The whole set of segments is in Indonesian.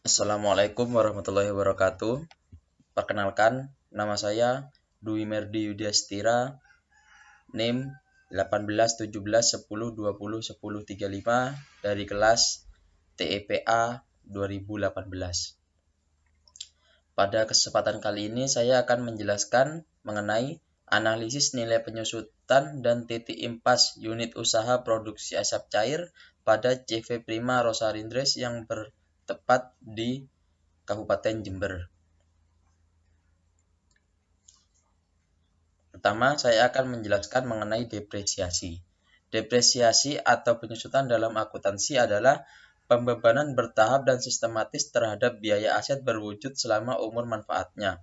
Assalamualaikum warahmatullahi wabarakatuh. Perkenalkan, nama saya Dwi Merdi Yudiastira, NIM 18 17 10 20 10 35 dari kelas TEPA 2018. Pada kesempatan kali ini saya akan menjelaskan mengenai analisis nilai penyusutan dan titik impas unit usaha produksi asap cair pada CV Prima Rosarindres yang bertempat di Kabupaten Jember. Pertama, saya akan menjelaskan mengenai depresiasi. Depresiasi atau penyusutan dalam akuntansi adalah pembebanan bertahap dan sistematis terhadap biaya aset berwujud selama umur manfaatnya.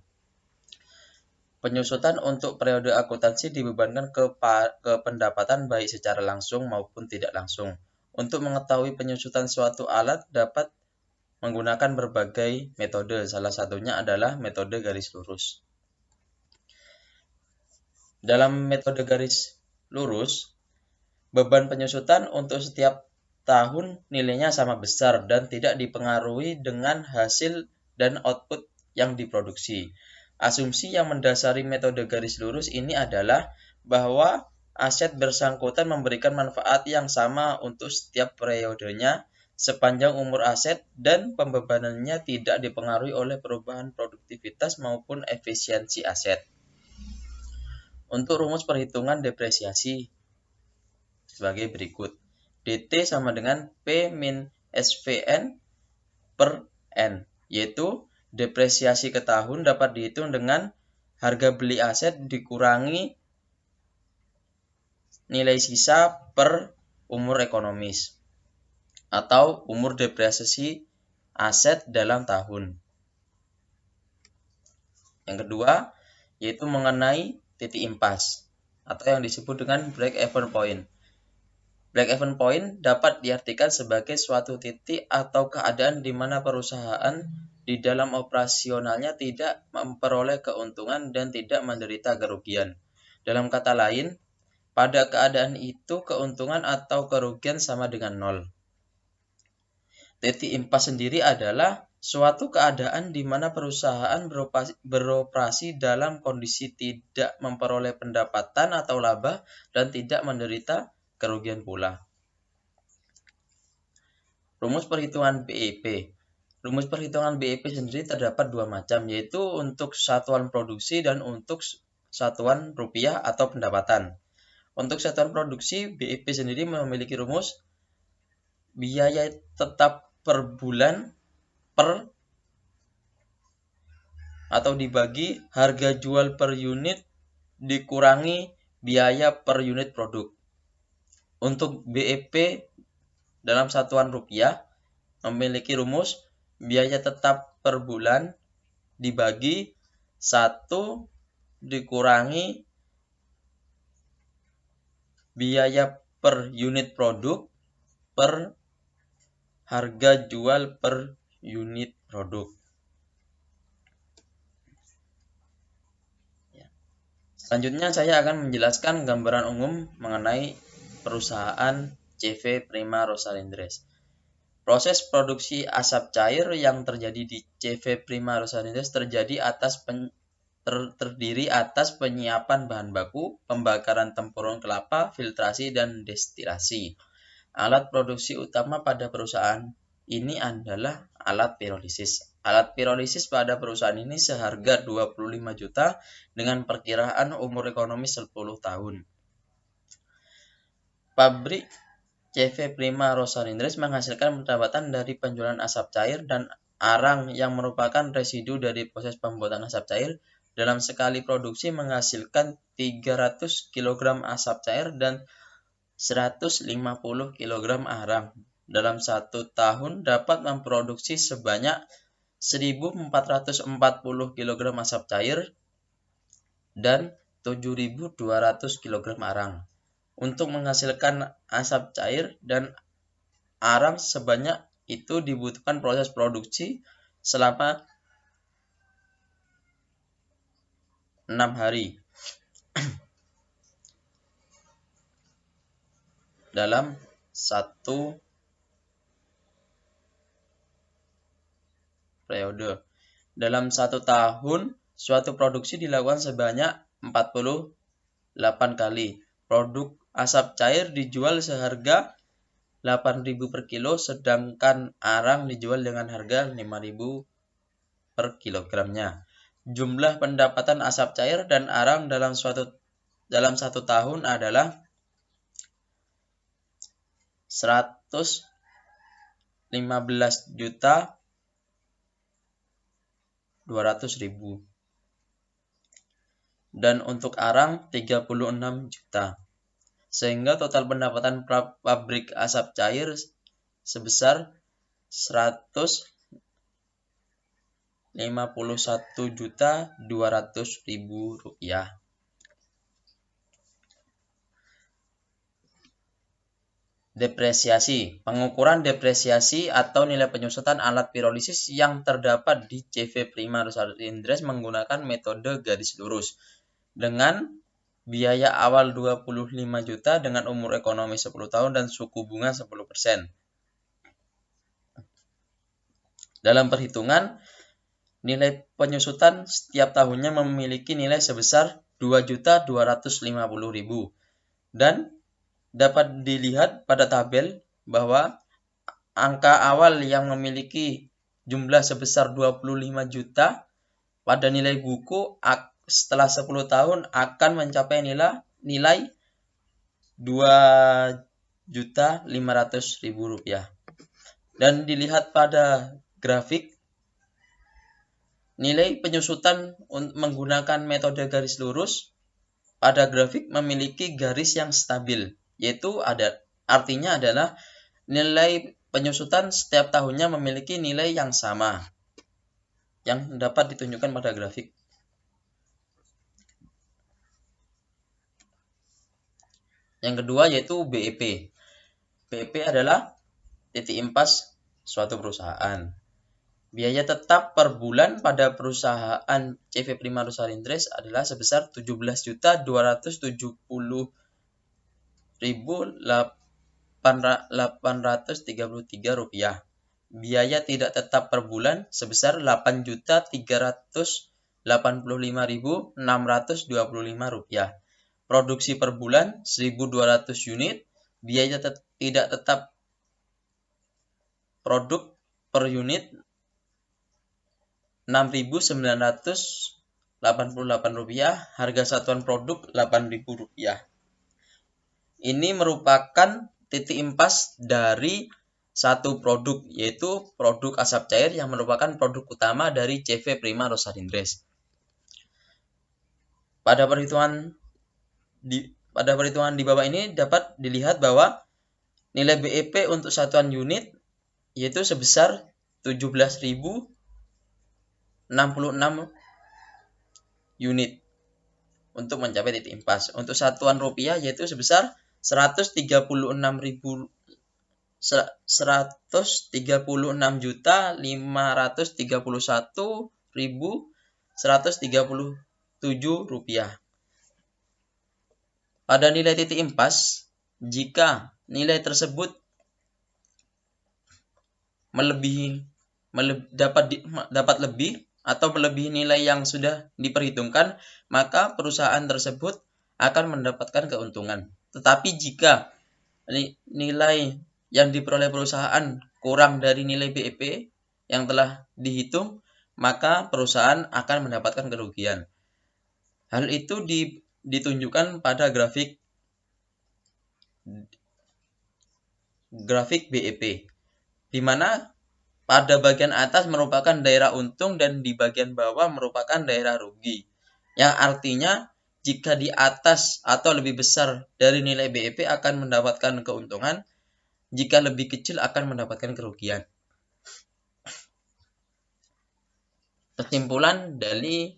Penyusutan untuk periode akuntansi dibebankan ke pendapatan baik secara langsung maupun tidak langsung. Untuk mengetahui penyusutan suatu alat dapat menggunakan berbagai metode, salah satunya adalah metode garis lurus. Dalam metode garis lurus, beban penyusutan untuk setiap tahun nilainya sama besar dan tidak dipengaruhi dengan hasil dan output yang diproduksi. Asumsi yang mendasari metode garis lurus ini adalah bahwa aset bersangkutan memberikan manfaat yang sama untuk setiap periodenya sepanjang umur aset dan pembebanannya tidak dipengaruhi oleh perubahan produktivitas maupun efisiensi aset. Untuk rumus perhitungan depresiasi sebagai berikut. DT sama dengan P min SVN per N, yaitu depresiasi ke tahun dapat dihitung dengan harga beli aset dikurangi nilai sisa per umur ekonomis atau umur depresiasi aset dalam tahun. Yang kedua, yaitu mengenai titik impas atau yang disebut dengan break-even point. Break-even point dapat diartikan sebagai suatu titik atau keadaan di mana perusahaan di dalam operasionalnya tidak memperoleh keuntungan dan tidak menderita kerugian. Dalam kata lain, pada keadaan itu keuntungan atau kerugian sama dengan nol. Titik impas sendiri adalah suatu keadaan di mana perusahaan beroperasi dalam kondisi tidak memperoleh pendapatan atau laba dan tidak menderita kerugian pula. Rumus perhitungan BEP. Rumus perhitungan BEP sendiri terdapat dua macam, yaitu untuk satuan produksi dan untuk satuan rupiah atau pendapatan. Untuk satuan produksi, BEP sendiri memiliki rumus biaya tetap per bulan per atau dibagi harga jual per unit dikurangi biaya per unit produk. Untuk BEP dalam satuan rupiah memiliki rumus biaya tetap per bulan dibagi 1 dikurangi biaya per unit produk per harga jual per unit produk. Selanjutnya saya akan menjelaskan gambaran umum mengenai perusahaan CV Prima Rosarindres. Proses produksi asap cair yang terjadi di CV Prima Rosarindres terdiri atas penyiapan bahan baku, pembakaran tempurung kelapa, filtrasi, dan destilasi. Alat produksi utama pada perusahaan ini adalah alat pirolisis. Alat pirolisis pada perusahaan ini seharga 25 juta dengan perkiraan umur ekonomi 10 tahun. Pabrik CV Prima Rosarindres menghasilkan pendapatan dari penjualan asap cair dan arang yang merupakan residu dari proses pembuatan asap cair. Dalam sekali produksi menghasilkan 300 kg asap cair dan 150 kg arang. Dalam 1 tahun dapat memproduksi sebanyak 1.440 kg asap cair dan 7.200 kg arang. Untuk menghasilkan asap cair dan arang sebanyak itu dibutuhkan proses produksi selama 6 hari. Dalam 1 periode. Dalam 1 tahun, suatu produksi dilakukan sebanyak 48 kali. Produk asap cair dijual seharga 8.000 per kilo, sedangkan arang dijual dengan harga 5.000 per kilogramnya. Jumlah pendapatan asap cair dan arang dalam satu tahun adalah 115.200.000 dan untuk arang 36 juta. Sehingga total pendapatan pabrik asap cair sebesar 151.200.000 rupiah. Depresiasi. Pengukuran depresiasi atau nilai penyusutan alat pirolisis yang terdapat di CV Prima Rosario Indres menggunakan metode garis lurus dengan biaya awal 25 juta dengan umur ekonomi 10 tahun dan suku bunga 10%. Dalam perhitungan, nilai penyusutan setiap tahunnya memiliki nilai sebesar 2.250.000 dan dapat dilihat pada tabel bahwa angka awal yang memiliki jumlah sebesar 25 juta pada nilai buku setelah 10 tahun akan mencapai nilai 2.500.000 rupiah. Dan dilihat pada grafik, nilai penyusutan menggunakan metode garis lurus pada grafik memiliki garis yang stabil, yaitu artinya adalah nilai penyusutan setiap tahunnya memiliki nilai yang sama yang dapat ditunjukkan pada grafik. Yang kedua yaitu BEP. BEP adalah titik impas suatu perusahaan. Biaya tetap per bulan pada perusahaan CV Prima Rosario Indres adalah sebesar 17.270.833 rupiah. Biaya tidak tetap per bulan sebesar 8.385.625 rupiah. Produksi per bulan 1.200 unit. Biaya tidak tetap produk per unit 6.988 rupiah, harga satuan produk 8.000 rupiah. Ini merupakan titik impas dari satu produk, yaitu produk asap cair yang merupakan produk utama dari CV Prima Rosario Indres. Pada perhitungan di bawah ini dapat dilihat bahwa nilai BEP untuk satuan unit yaitu sebesar 17.066 unit untuk mencapai titik impas. Untuk satuan rupiah yaitu sebesar 136.531.137 rupiah. Pada nilai titik impas, jika nilai tersebut dapat lebih atau melebihi nilai yang sudah diperhitungkan, maka perusahaan tersebut akan mendapatkan keuntungan. Tetapi jika nilai yang diperoleh perusahaan kurang dari nilai BEP yang telah dihitung, maka perusahaan akan mendapatkan kerugian. Hal itu ditunjukkan pada grafik BEP, di mana pada bagian atas merupakan daerah untung dan di bagian bawah merupakan daerah rugi. Yang artinya jika di atas atau lebih besar dari nilai BEP akan mendapatkan keuntungan, jika lebih kecil akan mendapatkan kerugian. Kesimpulan dari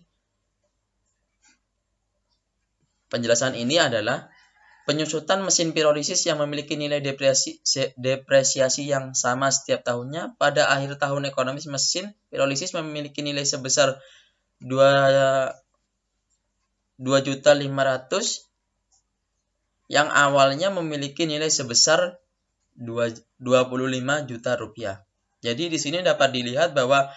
penjelasan ini adalah penyusutan mesin pirolisis yang memiliki nilai depresiasi yang sama setiap tahunnya. Pada akhir tahun ekonomis, mesin pirolisis memiliki nilai sebesar 2.500.000 yang awalnya memiliki nilai sebesar 25 juta rupiah. Jadi di sini dapat dilihat bahwa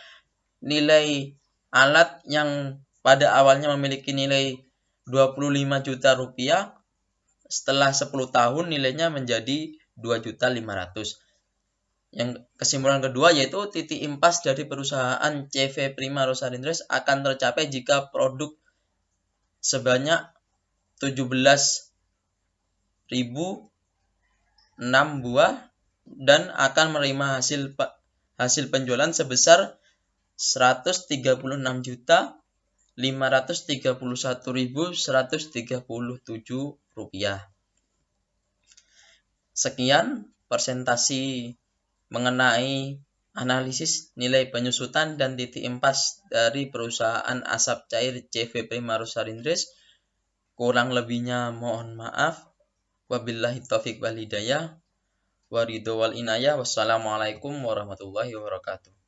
nilai alat yang pada awalnya memiliki nilai 25 juta rupiah, setelah 10 tahun nilainya menjadi 2.500.000. Yang kesimpulan kedua yaitu titik impas dari perusahaan CV Prima Rosarindres akan tercapai jika produk sebanyak 17.006 buah dan akan menerima hasil penjualan sebesar 136.531.137 rupiah. Sekian presentasi mengenai analisis nilai penyusutan dan titik impas dari perusahaan asap cair CV Prima Rosarindres. Kurang lebihnya mohon maaf. Wabillahi taufiq wal hidayah. Waridho wal inayah. Wassalamualaikum warahmatullahi wabarakatuh.